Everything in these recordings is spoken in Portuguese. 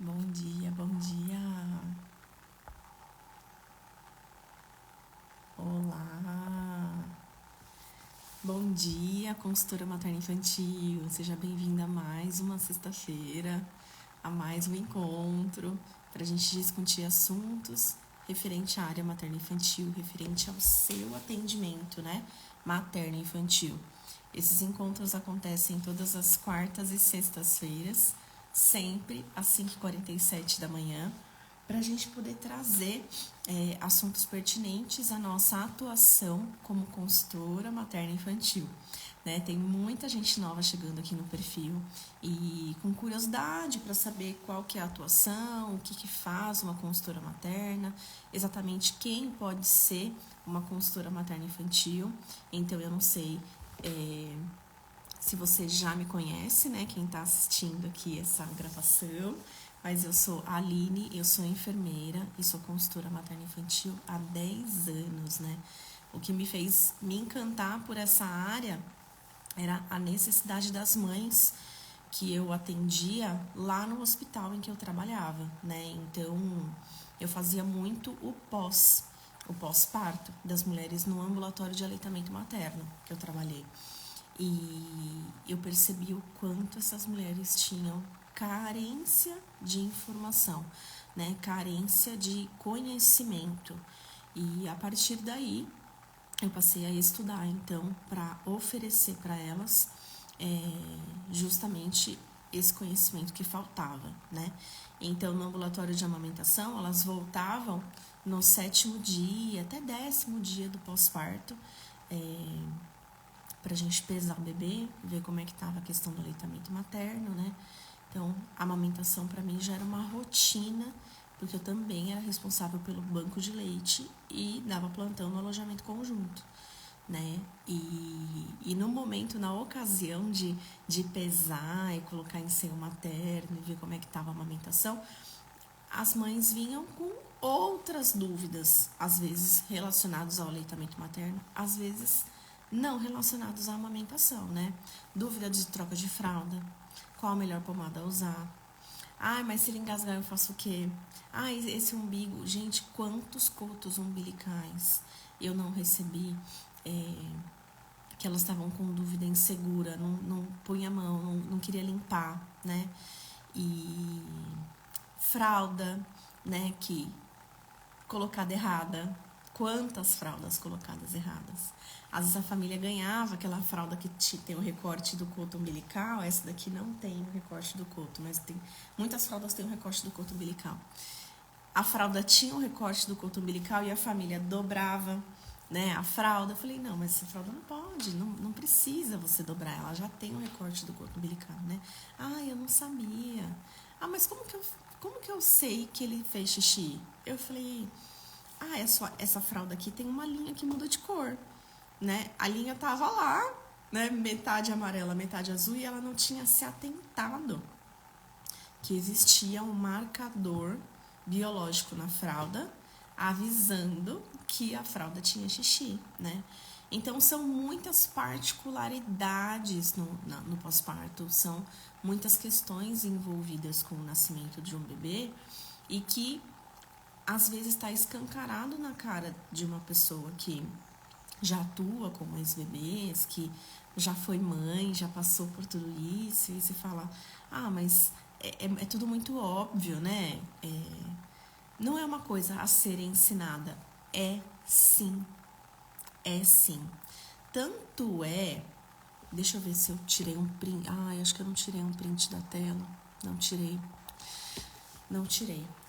Bom dia, bom dia. Olá. Bom dia, consultora materna infantil. Seja bem-vinda a mais uma sexta-feira, a mais um encontro para a gente discutir assuntos referente à área materna infantil, referente ao seu atendimento, né? Materno infantil. Esses encontros acontecem todas as quartas e sextas-feiras, sempre às 5h47 da manhã, para a gente poder trazer assuntos pertinentes à nossa atuação como consultora materna infantil. Né? Tem muita gente nova chegando aqui no perfil e com curiosidade para saber qual que é a atuação, o que faz uma consultora materna, exatamente quem pode ser uma consultora materna infantil. Então, eu não sei se você já me conhece, né? Quem está assistindo aqui essa gravação. Mas eu sou a Aline, eu sou enfermeira e sou consultora materna infantil há 10 anos, né? O que me fez me encantar por essa área era a necessidade das mães que eu atendia lá no hospital em que eu trabalhava, né? Então, eu fazia muito o pós-parto das mulheres no ambulatório de aleitamento materno que eu trabalhei. E eu percebi o quanto essas mulheres tinham carência de informação, né? Carência de conhecimento. E a partir daí, eu passei a estudar, então, para oferecer para elas justamente esse conhecimento que faltava, né? Então, no ambulatório de amamentação, elas voltavam no 7º dia, até 10º dia do pós-parto, pra gente pesar o bebê, ver como é que tava a questão do aleitamento materno, né? Então, a amamentação para mim já era uma rotina, porque eu também era responsável pelo banco de leite e dava plantão no alojamento conjunto, né? E no momento, na ocasião de pesar e colocar em seio materno e ver como é que tava a amamentação, as mães vinham com outras dúvidas, às vezes relacionadas ao aleitamento materno, às vezes não relacionados à amamentação, né? Dúvida de troca de fralda, qual a melhor pomada a usar. Ai, mas se ele engasgar eu faço o quê? Ai, esse umbigo, gente, quantos cotos umbilicais eu não recebi, que elas estavam com dúvida insegura, não punha a mão, não queria limpar, né? E fralda, né, que colocada errada. Quantas fraldas colocadas erradas? Às vezes a família ganhava aquela fralda que tem o recorte do coto umbilical, essa daqui não tem o recorte do coto, mas muitas fraldas têm o recorte do coto umbilical. A fralda tinha o recorte do coto umbilical e a família dobrava, né, a fralda. Eu falei, não, mas essa fralda não pode, não precisa você dobrar, ela já tem o recorte do coto umbilical, né? Ah, eu não sabia. Ah, mas como que eu sei que ele fez xixi? Eu falei, essa fralda aqui tem uma linha que muda de cor, né? A linha tava lá, né? Metade amarela, metade azul, e ela não tinha se atentado que existia um marcador biológico na fralda avisando que a fralda tinha xixi, né? Então, são muitas particularidades no pós-parto, são muitas questões envolvidas com o nascimento de um bebê e que às vezes está escancarado na cara de uma pessoa que já atua com mais bebês, que já foi mãe, já passou por tudo isso, e você fala, mas é tudo muito óbvio, né? Não é uma coisa a ser ensinada, é sim, é sim. Tanto é, deixa eu ver se eu tirei um print, acho que eu não tirei um print da tela, não tirei.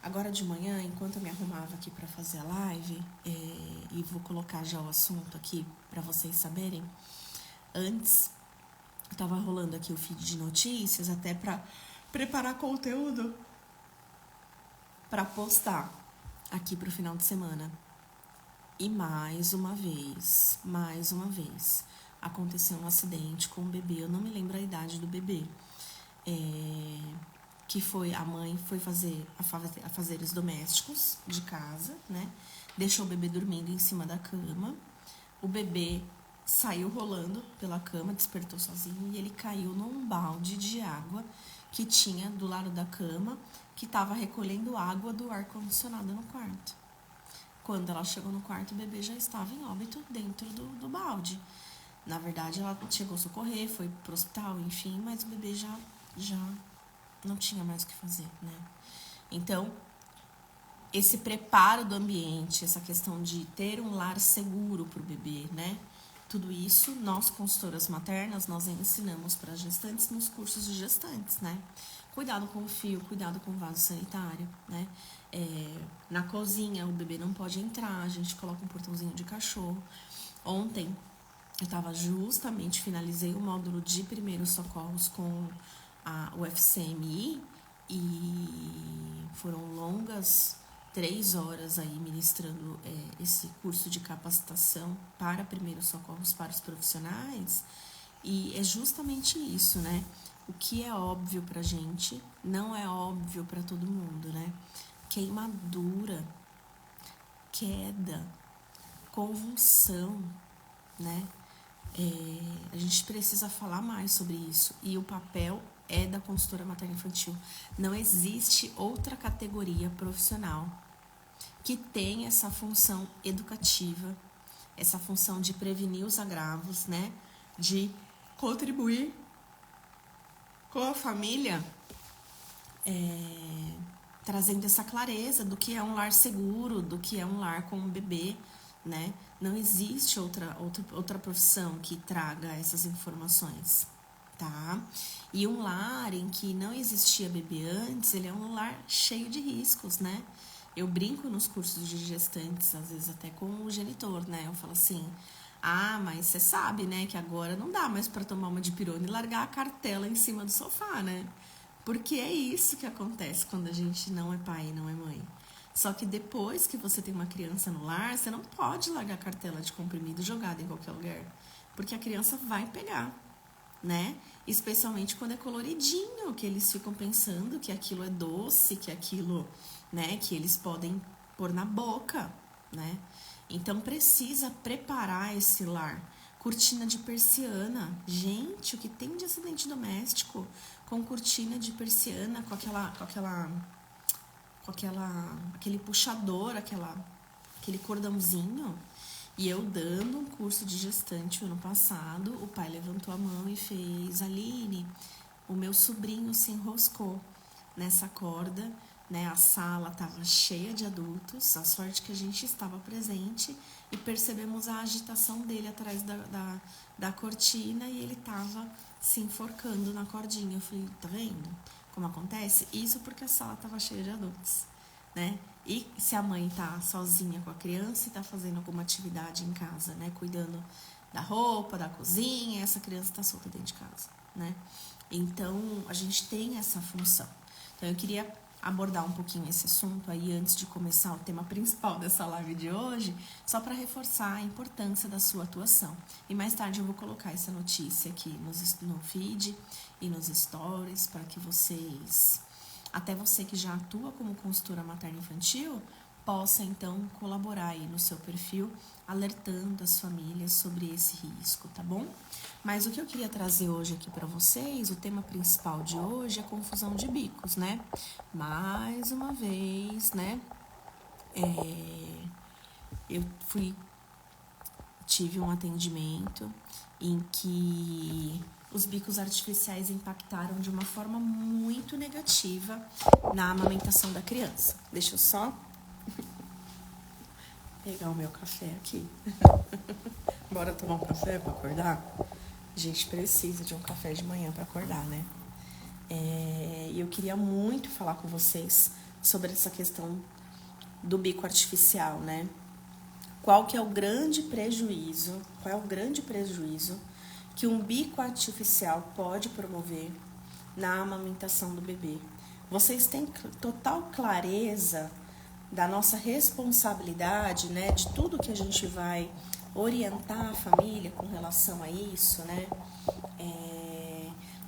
Agora de manhã, enquanto eu me arrumava aqui para fazer a live, e vou colocar já o assunto aqui para vocês saberem, antes eu tava rolando aqui o feed de notícias até para preparar conteúdo para postar aqui pro final de semana. E mais uma vez, aconteceu um acidente com um bebê, eu não me lembro a idade do bebê, que foi, a mãe foi fazer afazeres domésticos de casa, né? Deixou o bebê dormindo em cima da cama. O bebê saiu rolando pela cama, despertou sozinho e ele caiu num balde de água que tinha do lado da cama, que estava recolhendo água do ar-condicionado no quarto. Quando ela chegou no quarto, o bebê já estava em óbito dentro do balde. Na verdade, ela chegou a socorrer, foi pro hospital, enfim, mas o bebê já não tinha mais o que fazer, né? Então, esse preparo do ambiente, essa questão de ter um lar seguro para o bebê, né? Tudo isso, nós, consultoras maternas, nós ensinamos para gestantes nos cursos de gestantes, né? Cuidado com o fio, cuidado com o vaso sanitário, né? Na cozinha, o bebê não pode entrar, a gente coloca um portãozinho de cachorro. Ontem, eu estava justamente, finalizei o módulo de primeiros socorros com o FCMI e foram longas 3 horas aí ministrando esse curso de capacitação para primeiros socorros para os profissionais, e é justamente isso, né? O que é óbvio pra gente não é óbvio para todo mundo, né? Queimadura, queda, convulsão, né? A gente precisa falar mais sobre isso, e o papel é da consultora materno-infantil. Não existe outra categoria profissional que tem essa função educativa, essa função de prevenir os agravos, né? De contribuir com a família, trazendo essa clareza do que é um lar seguro, do que é um lar com um bebê, né? Não existe outra profissão que traga essas informações, tá? E um lar em que não existia bebê antes, ele é um lar cheio de riscos, né? Eu brinco nos cursos de gestantes, às vezes até com o genitor, né? Eu falo assim, mas você sabe, né, que agora não dá mais para tomar uma dipirona e largar a cartela em cima do sofá, né? Porque é isso que acontece quando a gente não é pai e não é mãe. Só que depois que você tem uma criança no lar, você não pode largar a cartela de comprimido jogada em qualquer lugar, porque a criança vai pegar, né? Especialmente quando é coloridinho, que eles ficam pensando que aquilo é doce, que aquilo, né, que eles podem pôr na boca, né? Então precisa preparar esse lar. Cortina de persiana. Gente, o que tem de acidente doméstico com cortina de persiana, com aquele puxador, aquele cordãozinho. E eu dando um curso de gestante ano passado, o pai levantou a mão e fez: Aline, o meu sobrinho se enroscou nessa corda, né? A sala estava cheia de adultos, a sorte que a gente estava presente, e percebemos a agitação dele atrás da cortina, e ele estava se enforcando na cordinha. Eu falei, tá vendo como acontece? Isso porque a sala estava cheia de adultos, né? E se a mãe tá sozinha com a criança e tá fazendo alguma atividade em casa, né? Cuidando da roupa, da cozinha, essa criança tá solta dentro de casa, né? Então, a gente tem essa função. Então, eu queria abordar um pouquinho esse assunto aí antes de começar o tema principal dessa live de hoje, só para reforçar a importância da sua atuação. E mais tarde eu vou colocar essa notícia aqui no feed e nos stories, para que vocês, até você que já atua como consultora materno-infantil, possa então colaborar aí no seu perfil, alertando as famílias sobre esse risco, tá bom? Mas o que eu queria trazer hoje aqui para vocês, o tema principal de hoje é confusão de bicos, né? Mais uma vez, né? Eu tive um atendimento em que os bicos artificiais impactaram de uma forma muito negativa na amamentação da criança. Deixa eu só pegar o meu café aqui. Bora tomar um café para acordar? A gente precisa de um café de manhã para acordar, né? E eu queria muito falar com vocês sobre essa questão do bico artificial, né? Qual é o grande prejuízo que um bico artificial pode promover na amamentação do bebê? Vocês têm total clareza da nossa responsabilidade, né? De tudo que a gente vai orientar a família com relação a isso, né?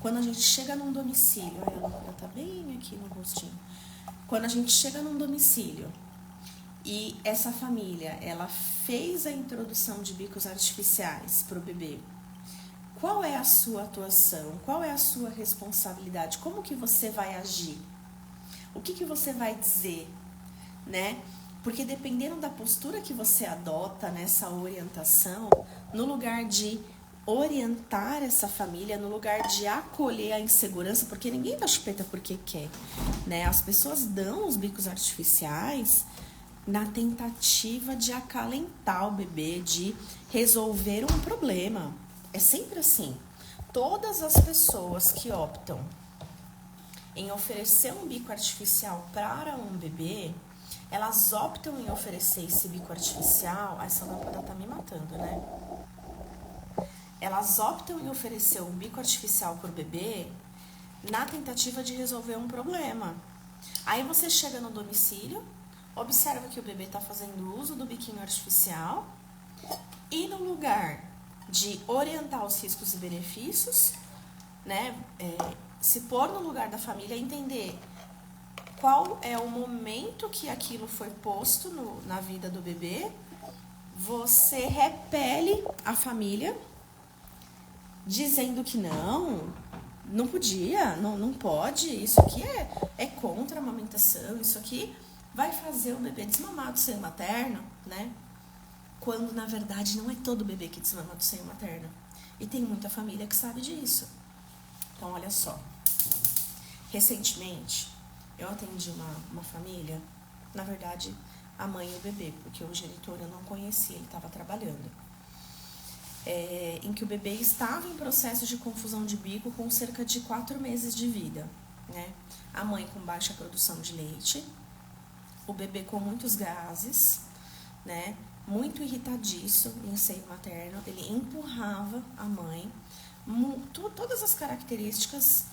Quando a gente chega num domicílio, ela tá bem aqui no rostinho. Quando a gente chega num domicílio e essa família, ela fez a introdução de bicos artificiais para o bebê, qual é a sua atuação? Qual é a sua responsabilidade? Como que você vai agir? O que você vai dizer, né? Porque dependendo da postura que você adota nessa orientação, no lugar de orientar essa família, no lugar de acolher a insegurança, porque ninguém dá chupeta porque quer, né? As pessoas dão os bicos artificiais na tentativa de acalentar o bebê, de resolver um problema. É sempre assim. Todas as pessoas que optam em oferecer um bico artificial para um bebê, elas optam em oferecer esse bico artificial. Essa lâmpada tá me matando, né? Elas optam em oferecer um bico artificial para o bebê na tentativa de resolver um problema. Aí você chega no domicílio, observa que o bebê está fazendo uso do biquinho artificial e no lugar de orientar os riscos e benefícios, né, se pôr no lugar da família, entender qual é o momento que aquilo foi posto na vida do bebê, você repele a família dizendo que não podia, não pode, isso aqui é contra a amamentação, isso aqui vai fazer o bebê desmamar do seio materno, né? Quando, na verdade, não é todo bebê que desmama do seio materno. E tem muita família que sabe disso. Então, olha só. Recentemente, eu atendi uma família, na verdade, a mãe e o bebê, porque o genitor eu não conhecia, ele estava trabalhando. Em que o bebê estava em processo de confusão de bico com cerca de 4 meses de vida, né? A mãe com baixa produção de leite, o bebê com muitos gases, né? Muito irritadiço em seio materno, ele empurrava a mãe, todas as características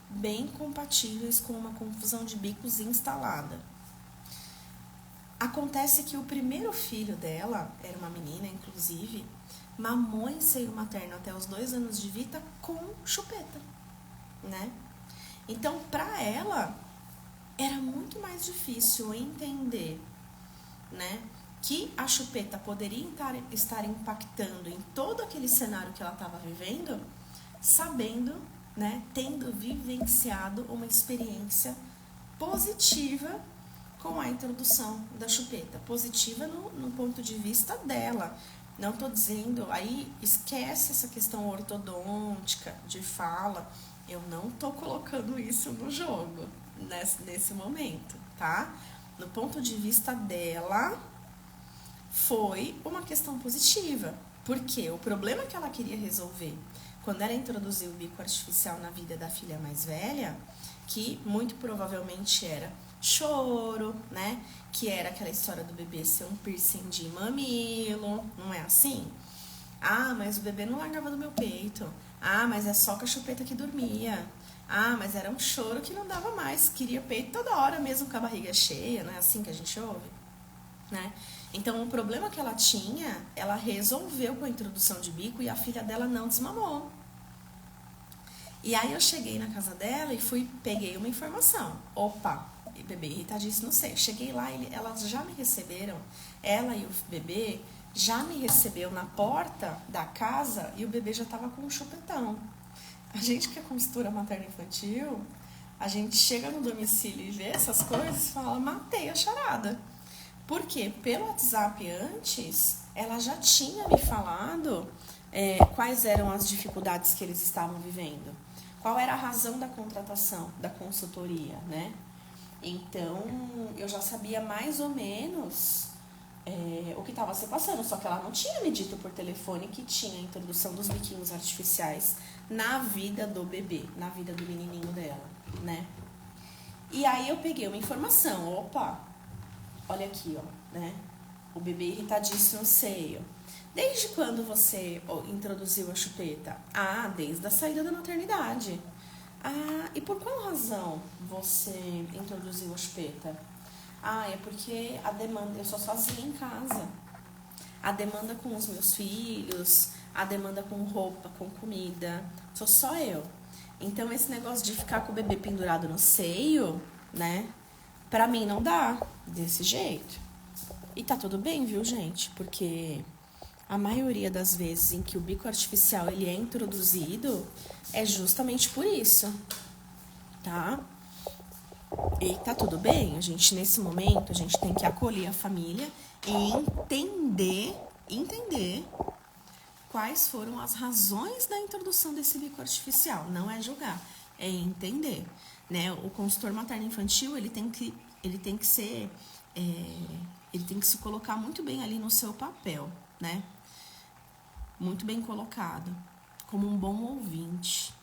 bem compatíveis com uma confusão de bicos instalada. Acontece que o primeiro filho dela, era uma menina inclusive, mamou em seio materno até os 2 anos de vida com chupeta, né? Então, para ela, era muito mais difícil entender, né, que a chupeta poderia estar impactando em todo aquele cenário que ela estava vivendo, sabendo, né, tendo vivenciado uma experiência positiva com a introdução da chupeta. Positiva no ponto de vista dela. Não estou dizendo, aí esquece essa questão ortodôntica de fala. Eu não estou colocando isso no jogo nesse momento, tá? No ponto de vista dela, foi uma questão positiva. Porque o problema que ela queria resolver quando ela introduziu o bico artificial na vida da filha mais velha, que muito provavelmente era choro, né? Que era aquela história do bebê ser um piercing de mamilo, não é assim? Ah, mas o bebê não largava do meu peito. Ah, mas é só com a chupeta que dormia. Ah, mas era um choro que não dava mais, queria peito toda hora, mesmo com a barriga cheia, não é assim que a gente ouve? Né? Então, o problema que ela tinha, ela resolveu com a introdução de bico e a filha dela não desmamou. E aí eu cheguei na casa dela e peguei uma informação. Opa, bebê irritadíssimo, não sei. Cheguei lá, elas já me receberam, ela e o bebê já me recebeu na porta da casa e o bebê já estava com um chupetão. A gente que é costura materno-infantil, a gente chega no domicílio e vê essas coisas e fala, matei a charada. Porque pelo WhatsApp antes, ela já tinha me falado quais eram as dificuldades que eles estavam vivendo. Qual era a razão da contratação, da consultoria, né? Então, eu já sabia mais ou menos o que estava se passando, só que ela não tinha me dito por telefone que tinha a introdução dos biquinhos artificiais na vida do bebê, na vida do menininho dela, né? E aí eu peguei uma informação, opa, olha aqui, ó, né? O bebê irritadíssimo no seio. Desde quando você introduziu a chupeta? Ah, desde a saída da maternidade. Ah, e por qual razão você introduziu a chupeta? Ah, é porque a demanda, eu sou sozinha em casa. A demanda com os meus filhos, a demanda com roupa, com comida, sou só eu. Então, esse negócio de ficar com o bebê pendurado no seio, né? Pra mim não dá desse jeito. E tá tudo bem, viu, gente? Porque A maioria das vezes em que o bico artificial ele é introduzido é justamente por isso, tá? E tá tudo bem, a gente nesse momento, a gente tem que acolher a família e entender quais foram as razões da introdução desse bico artificial. Não é julgar, é entender, né? O consultor materno-infantil, ele tem que ser, ele tem que se colocar muito bem ali no seu papel, né? Muito bem colocado, como um bom ouvinte,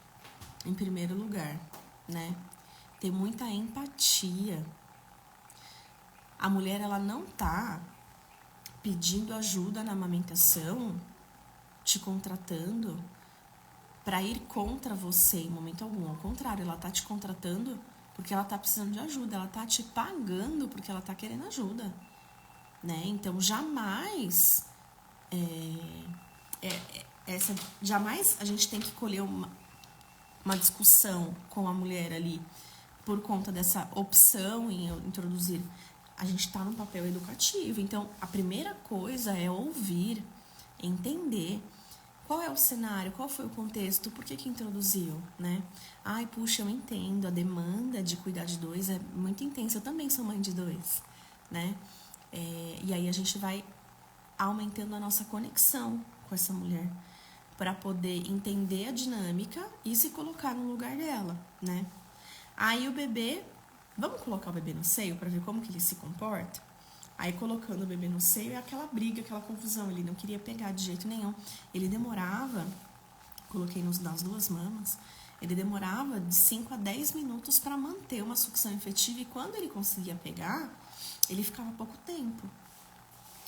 em primeiro lugar, né? Ter muita empatia. A mulher, ela não tá pedindo ajuda na amamentação, te contratando para ir contra você em momento algum. Ao contrário, ela tá te contratando porque ela tá precisando de ajuda, ela tá te pagando porque ela tá querendo ajuda, né? Então, jamais jamais a gente tem que colher uma discussão com a mulher ali por conta dessa opção em introduzir. A gente está no papel educativo. Então, a primeira coisa é ouvir, entender qual é o cenário, qual foi o contexto, por que introduziu, né? Ai, puxa, eu entendo, a demanda de cuidar de dois é muito intensa. Eu também sou mãe de dois, né? E aí a gente vai aumentando a nossa conexão com essa mulher para poder entender a dinâmica e se colocar no lugar dela, né? Aí o bebê, vamos colocar o bebê no seio para ver como que ele se comporta? Aí colocando o bebê no seio é aquela briga, aquela confusão, ele não queria pegar de jeito nenhum. Ele demorava, coloquei nas duas mamas, ele demorava de 5 a 10 minutos para manter uma sucção efetiva e quando ele conseguia pegar, ele ficava pouco tempo.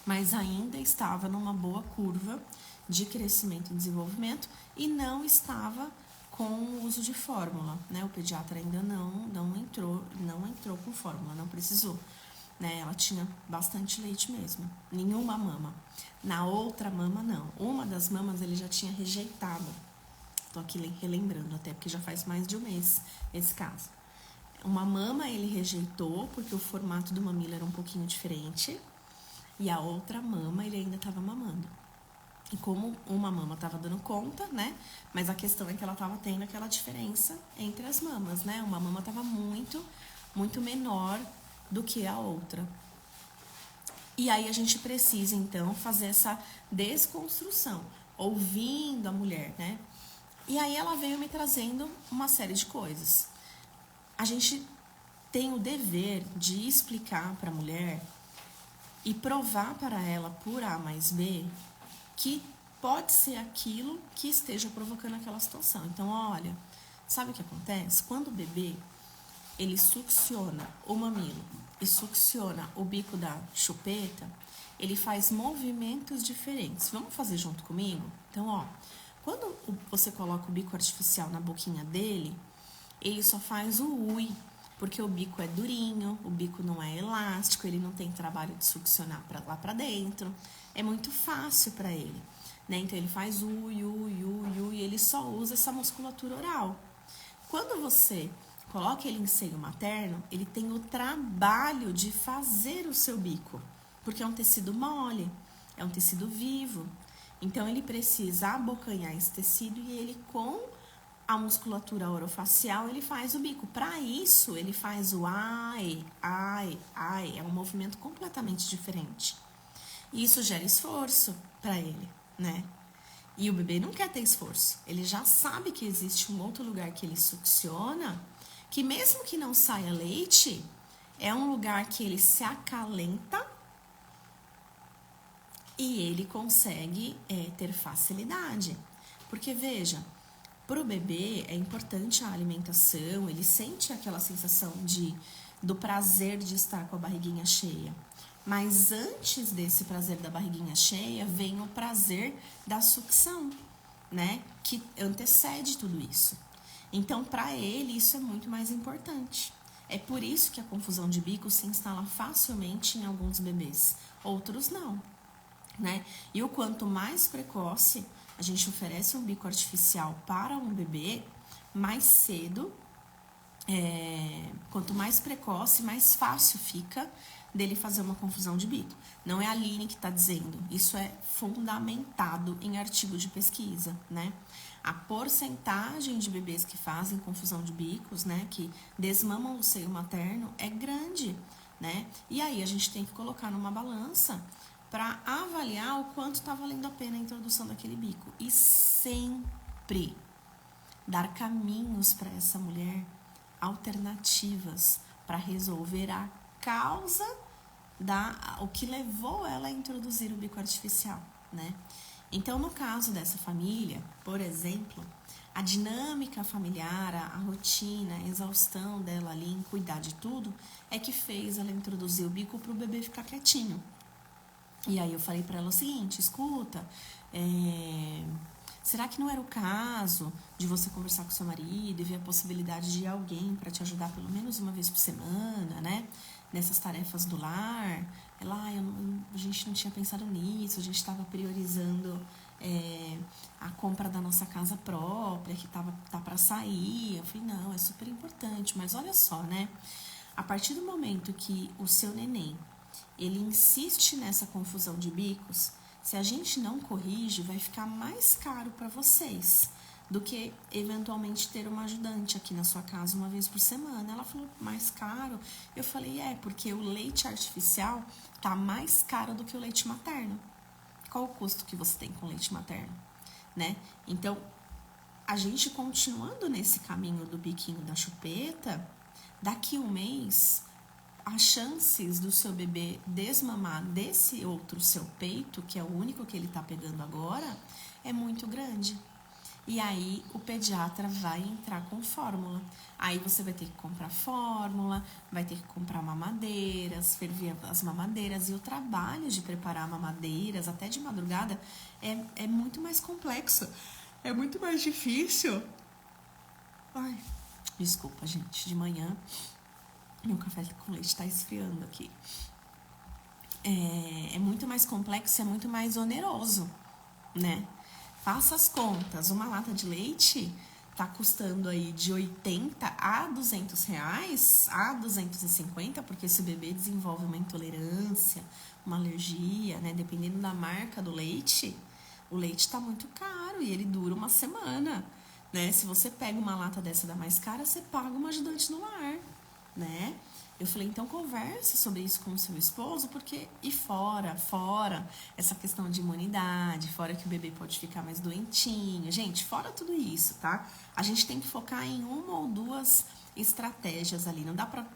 Mas ainda estava numa boa curva de crescimento e desenvolvimento e não estava com o uso de fórmula, né? O pediatra ainda não entrou com fórmula, não precisou, né? Ela tinha bastante leite mesmo, nenhuma mama. Na outra mama, não. Uma das mamas ele já tinha rejeitado. Tô aqui relembrando, até porque já faz mais de um mês esse caso. Uma mama ele rejeitou porque o formato do mamilo era um pouquinho diferente e a outra mama ele ainda estava mamando. E como uma mama estava dando conta, né? Mas a questão é que ela estava tendo aquela diferença entre as mamas, né? Uma mama estava muito menor do que a outra. E aí a gente precisa, então, fazer essa desconstrução, ouvindo a mulher, né? E aí ela veio me trazendo uma série de coisas. A gente tem o dever de explicar para a mulher e provar para ela por A mais B que pode ser aquilo que esteja provocando aquela situação. Então, olha, sabe o que acontece? Quando o bebê, ele succiona o mamilo e succiona o bico da chupeta, ele faz movimentos diferentes. Vamos fazer junto comigo? Então, ó, quando você coloca o bico artificial na boquinha dele, ele só faz o ui, porque o bico é durinho, o bico não é elástico, ele não tem trabalho de succionar para lá para dentro. É muito fácil para ele, né? Então ele faz ui, e ele só usa essa musculatura oral. Quando você coloca ele em seio materno, ele tem o trabalho de fazer o seu bico, porque é um tecido mole, é um tecido vivo. Então ele precisa abocanhar esse tecido e ele com a musculatura orofacial, ele faz o bico. Para isso, ele faz o ai. É um movimento completamente diferente. E isso gera esforço para ele, né? E o bebê não quer ter esforço. Ele já sabe que existe um outro lugar que ele succiona, que mesmo que não saia leite, é um lugar que ele se acalenta e ele consegue ter facilidade. Porque, veja, para o bebê é importante a alimentação, ele sente aquela sensação do prazer de estar com a barriguinha cheia. Mas antes desse prazer da barriguinha cheia, vem o prazer da sucção, né? Que antecede tudo isso. Então, para ele, isso é muito mais importante. É por isso que a confusão de bico se instala facilmente em alguns bebês, outros não, né? E o quanto mais precoce a gente oferece um bico artificial para um bebê, mais cedo quanto mais precoce, mais fácil fica dele fazer uma confusão de bico. Não é a Aline que está dizendo, isso é fundamentado em artigo de pesquisa, né? A porcentagem de bebês que fazem confusão de bicos, né, que desmamam o seio materno, é grande, né? E aí a gente tem que colocar numa balança para avaliar o quanto está valendo a pena a introdução daquele bico. E sempre dar caminhos para essa mulher, alternativas para resolver a causa o que levou ela a introduzir o bico artificial, né? Então, no caso dessa família, por exemplo, a dinâmica familiar, a rotina, a exaustão dela ali em cuidar de tudo, é que fez ela introduzir o bico para o bebê ficar quietinho. E aí eu falei para ela o seguinte, escuta, será que não era o caso de você conversar com seu marido e ver a possibilidade de alguém para te ajudar pelo menos uma vez por semana, né? Nessas tarefas do lar? Ela, a gente não tinha pensado nisso, a gente estava priorizando a compra da nossa casa própria, que tá para sair. Eu falei, não, é super importante, mas olha só, né? A partir do momento que o seu neném, ele insiste nessa confusão de bicos, se a gente não corrige, vai ficar mais caro para vocês do que eventualmente ter uma ajudante aqui na sua casa uma vez por semana. Ela falou, mais caro? Eu falei, porque o leite artificial tá mais caro do que o leite materno. Qual o custo que você tem com leite materno, né? Então, a gente continuando nesse caminho do biquinho da chupeta, daqui um mês, as chances do seu bebê desmamar desse outro seu peito, que é o único que ele tá pegando agora, é muito grande. E aí o pediatra vai entrar com fórmula. Aí você vai ter que comprar fórmula, vai ter que comprar mamadeiras, ferver as mamadeiras. E o trabalho de preparar mamadeiras, até de madrugada, é muito mais complexo. É muito mais difícil. Ai, desculpa, gente. De manhã, meu café com leite tá esfriando aqui. É muito mais complexo, é muito mais oneroso, né? Faça as contas, uma lata de leite tá custando aí de 80 a 200 reais, a 250, porque se o bebê desenvolve uma intolerância, uma alergia, né, dependendo da marca do leite, o leite tá muito caro e ele dura uma semana, né? Se você pega uma lata dessa da mais cara, você paga uma ajudante no lar, né? Eu falei, então converse sobre isso com o seu esposo, porque e fora essa questão de imunidade, fora que o bebê pode ficar mais doentinho. Gente, fora tudo isso, tá? A gente tem que focar em uma ou duas estratégias ali. Não dá pra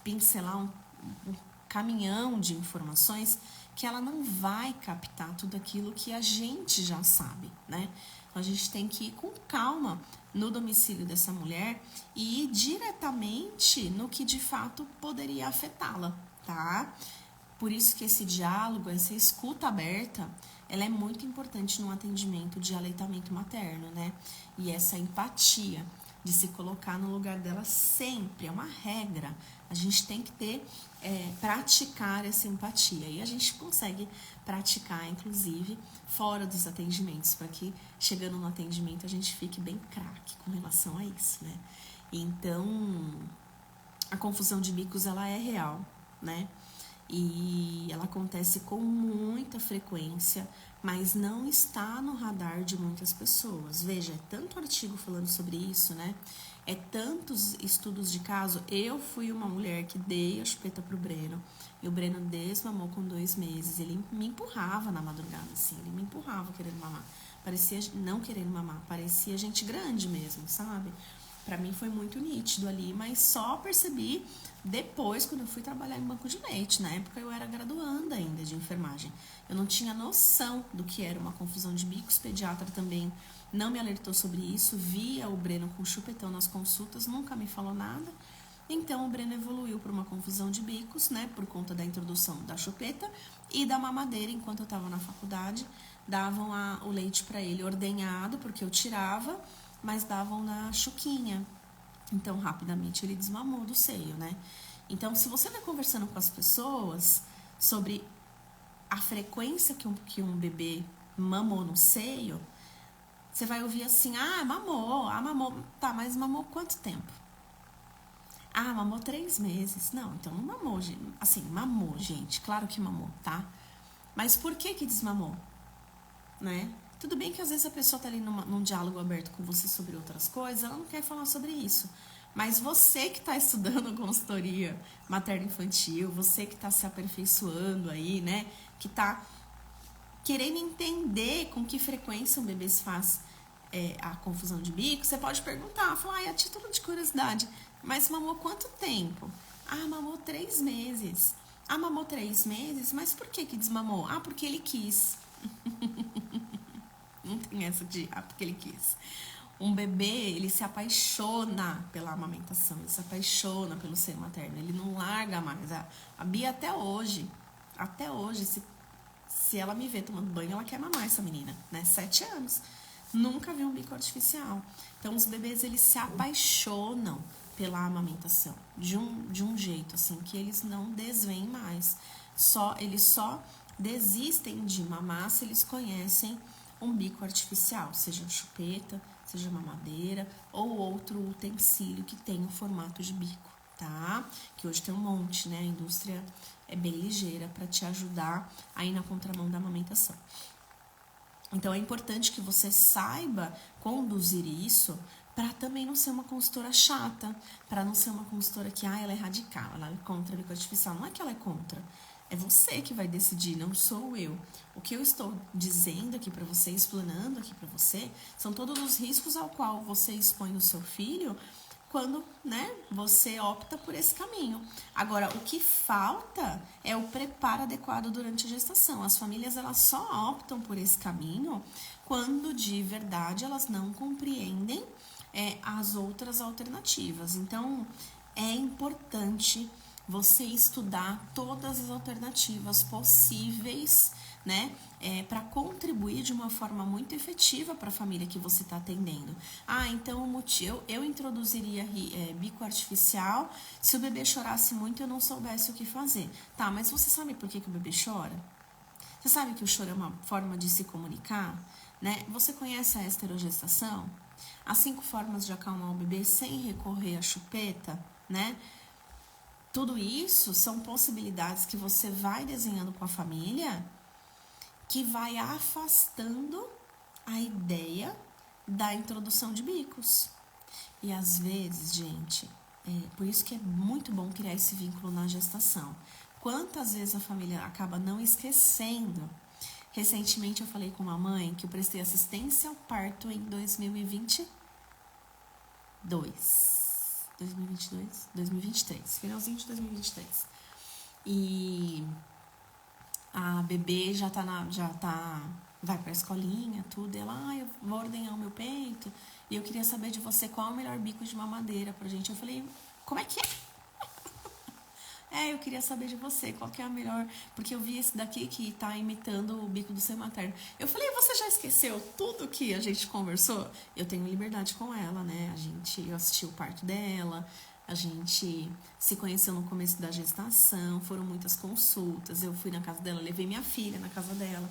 pincelar um caminhão de informações que ela não vai captar tudo aquilo que a gente já sabe, né? Então, a gente tem que ir com calma no domicílio dessa mulher e ir diretamente no que de fato poderia afetá-la, tá? Por isso que esse diálogo, essa escuta aberta, ela é muito importante no atendimento de aleitamento materno, né? E essa empatia de se colocar no lugar dela sempre, é uma regra. A gente tem que praticar essa empatia. E a gente consegue praticar, inclusive, fora dos atendimentos, para que chegando no atendimento a gente fique bem craque com relação a isso, né? Então, a confusão de bicos, ela é real, né? E ela acontece com muita frequência, mas não está no radar de muitas pessoas. Veja, é tanto artigo falando sobre isso, né? É tantos estudos de caso. Eu fui uma mulher que dei a chupeta pro Breno, e o Breno desmamou com 2 meses. Ele me empurrava na madrugada, assim, ele me empurrava querendo mamar. Parecia, não querendo mamar, parecia gente grande mesmo, sabe? Pra mim foi muito nítido ali, mas só percebi depois, quando eu fui trabalhar em banco de leite. Na época eu era graduanda ainda de enfermagem. Eu não tinha noção do que era uma confusão de bicos. O pediatra também não me alertou sobre isso. Via o Breno com chupetão nas consultas, nunca me falou nada. Então o Breno evoluiu para uma confusão de bicos, né, por conta da introdução da chupeta e da mamadeira. Enquanto eu estava na faculdade, davam o leite para ele ordenhado, porque eu tirava, mas davam na chuquinha. Então, rapidamente, ele desmamou do seio, né? Então, se você vai conversando com as pessoas sobre a frequência que um bebê mamou no seio, você vai ouvir assim, mamou. Tá, mas mamou quanto tempo? Ah, mamou 3 meses. Não, então não mamou, gente. Assim, mamou, gente. Claro que mamou, tá? Mas por que que desmamou? Né? Tudo bem que às vezes a pessoa tá ali num diálogo aberto com você sobre outras coisas, ela não quer falar sobre isso. Mas você que está estudando consultoria materno-infantil, você que está se aperfeiçoando aí, né? Que está querendo entender com que frequência um bebê se faz a confusão de bico, você pode perguntar, falar, a título de curiosidade, mas mamou quanto tempo? Ah, mamou 3 meses. Ah, mamou 3 meses, mas por que que desmamou? Ah, porque ele quis. Não tem essa de, porque ele quis. Um bebê, ele se apaixona pela amamentação, ele se apaixona pelo seio materno, ele não larga mais. A Bia até hoje, se ela me vê tomando banho, ela quer mamar essa menina, né? 7 anos. Nunca vi um bico artificial. Então, os bebês, eles se apaixonam pela amamentação, de um jeito, assim, que eles não desvêm mais. Eles só desistem de mamar se eles conhecem um bico artificial, seja chupeta, seja mamadeira ou outro utensílio que tenha o formato de bico, tá? Que hoje tem um monte, né? A indústria é bem ligeira para te ajudar aí na contramão da amamentação. Então é importante que você saiba conduzir isso para também não ser uma consultora chata, para não ser uma consultora que ela é radical, ela é contra a bico artificial. Não é que ela é contra, é você que vai decidir, não sou eu. O que eu estou dizendo aqui para você, explanando aqui para você, são todos os riscos ao qual você expõe o seu filho quando, né, você opta por esse caminho. Agora, o que falta é o preparo adequado durante a gestação. As famílias, elas só optam por esse caminho quando, de verdade, elas não compreendem as outras alternativas. Então, é importante você estudar todas as alternativas possíveis, né, para contribuir de uma forma muito efetiva para a família que você está atendendo. Ah, então eu introduziria bico artificial se o bebê chorasse muito e eu não soubesse o que fazer. Tá, mas você sabe por que o bebê chora? Você sabe que o choro é uma forma de se comunicar, né? Você conhece a esterogestação? As 5 formas de acalmar o bebê sem recorrer à chupeta, né? Tudo isso são possibilidades que você vai desenhando com a família, que vai afastando a ideia da introdução de bicos. E às vezes, gente, por isso que é muito bom criar esse vínculo na gestação. Quantas vezes a família acaba não esquecendo? Recentemente eu falei com uma mãe que eu prestei assistência ao parto em 2022, 2023, finalzinho de 2023. E a bebê vai pra escolinha, tudo. E ela, eu vou ordenhar o meu peito e eu queria saber de você qual é o melhor bico de mamadeira pra gente. Eu falei, como é que é? Eu queria saber de você qual que é a melhor, porque eu vi esse daqui que tá imitando o bico do seio materno. Eu falei, você já esqueceu tudo que a gente conversou? Eu tenho liberdade com ela, né? Eu assisti o parto dela, a gente se conheceu no começo da gestação, foram muitas consultas, eu fui na casa dela, levei minha filha na casa dela.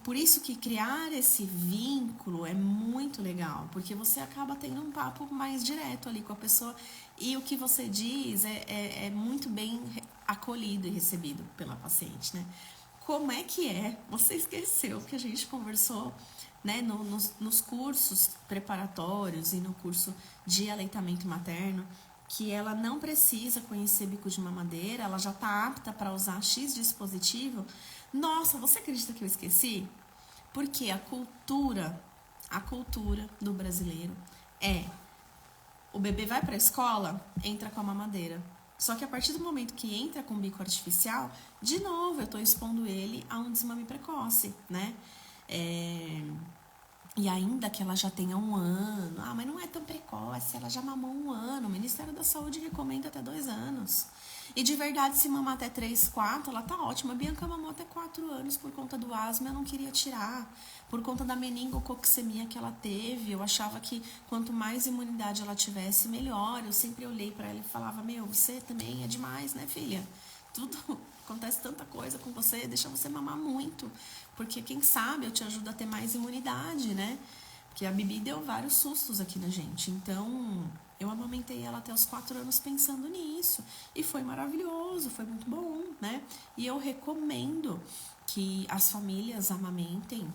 Por isso que criar esse vínculo é muito legal, porque você acaba tendo um papo mais direto ali com a pessoa e o que você diz é muito bem acolhido e recebido pela paciente, né? Como é que é? Você esqueceu que a gente conversou, né, nos cursos preparatórios e no curso de aleitamento materno, que ela não precisa conhecer bico de mamadeira, ela já está apta para usar X dispositivo. Nossa, você acredita que eu esqueci? Porque a cultura do brasileiro o bebê vai para a escola, entra com a mamadeira. Só que a partir do momento que entra com bico artificial, de novo eu estou expondo ele a um desmame precoce, né? E ainda que ela já tenha 1 ano, mas não é tão precoce, ela já mamou 1 ano, o Ministério da Saúde recomenda até 2 anos. E de verdade, se mamar até 3, 4, ela tá ótima. A Bianca mamou até 4 anos por conta do asma, eu não queria tirar. Por conta da meningococcemia que ela teve, eu achava que quanto mais imunidade ela tivesse, melhor. Eu sempre olhei para ela e falava, você também é demais, né, filha? Tudo, acontece tanta coisa com você, deixa você mamar muito. Porque quem sabe eu te ajudo a ter mais imunidade, né? Porque a Bibi deu vários sustos aqui na gente. Então, Eu amamentei ela até os 4 anos pensando nisso. E foi maravilhoso, foi muito bom, né? E eu recomendo que as famílias amamentem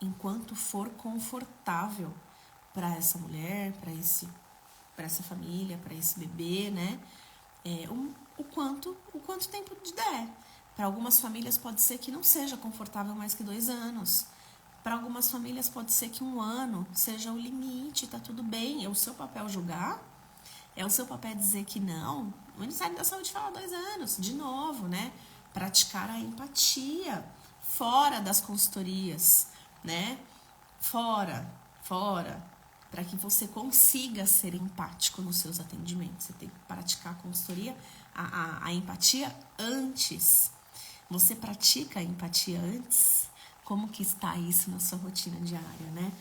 enquanto for confortável para essa mulher, para essa família, para esse bebê, né? O quanto tempo der. Para algumas famílias pode ser que não seja confortável mais que 2 anos. Para algumas famílias pode ser que 1 ano seja o limite, tá tudo bem. É o seu papel julgar, é o seu papel dizer que não. O Ministério da Saúde fala 2 anos, de novo, né? Praticar a empatia fora das consultorias, né? Fora, para que você consiga ser empático nos seus atendimentos. Você tem que praticar a consultoria, a empatia antes. Você pratica a empatia antes? Como que está isso na sua rotina diária, né?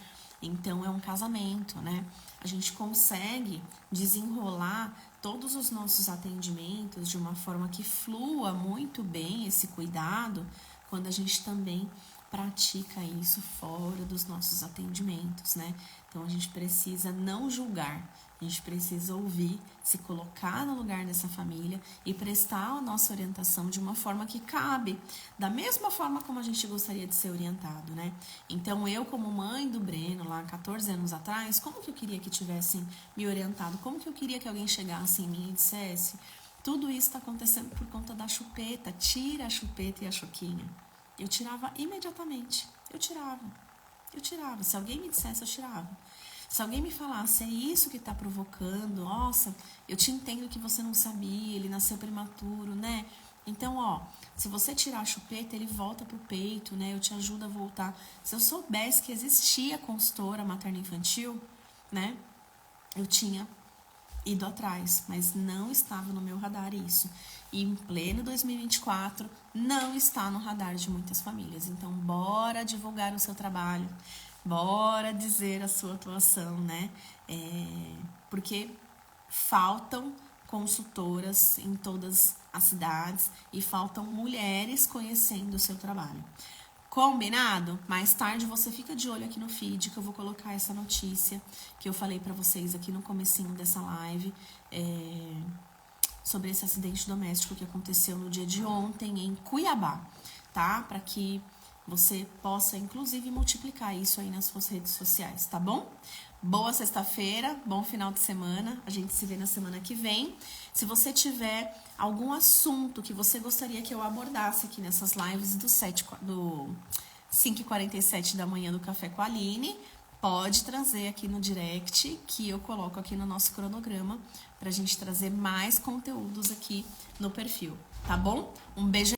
Então, é um casamento, né? A gente consegue desenrolar todos os nossos atendimentos de uma forma que flua muito bem esse cuidado quando a gente também pratica isso fora dos nossos atendimentos, né? Então, a gente precisa não julgar, a gente precisa ouvir, se colocar no lugar dessa família e prestar a nossa orientação de uma forma que cabe, da mesma forma como a gente gostaria de ser orientado, né? Então, eu como mãe do Breno, lá 14 anos atrás, como que eu queria que tivessem me orientado? Como que eu queria que alguém chegasse em mim e dissesse: tudo isso está acontecendo por conta da chupeta, tira a chupeta e a choquinha. Eu tirava imediatamente, eu tirava. Se alguém me dissesse, eu tirava. Se alguém me falasse, é isso que está provocando, nossa, eu te entendo que você não sabia, ele nasceu prematuro, né? Então, ó, se você tirar a chupeta, ele volta pro peito, né? Eu te ajudo a voltar. Se eu soubesse que existia consultora materno-infantil, né? Eu tinha ido atrás, mas não estava no meu radar isso. E em pleno 2024, não está no radar de muitas famílias. Então, bora divulgar o seu trabalho, bora dizer a sua atuação, né? Porque faltam consultoras em todas as cidades e faltam mulheres conhecendo o seu trabalho. Combinado? Mais tarde você fica de olho aqui no feed que eu vou colocar essa notícia que eu falei pra vocês aqui no comecinho dessa live sobre esse acidente doméstico que aconteceu no dia de ontem em Cuiabá, tá? Para que você possa, inclusive, multiplicar isso aí nas suas redes sociais, tá bom? Boa sexta-feira, bom final de semana. A gente se vê na semana que vem. Se você tiver algum assunto que você gostaria que eu abordasse aqui nessas lives do 5h47 da manhã do Café com a Aline, pode trazer aqui no direct que eu coloco aqui no nosso cronograma pra gente trazer mais conteúdos aqui no perfil, tá bom? Um beijo.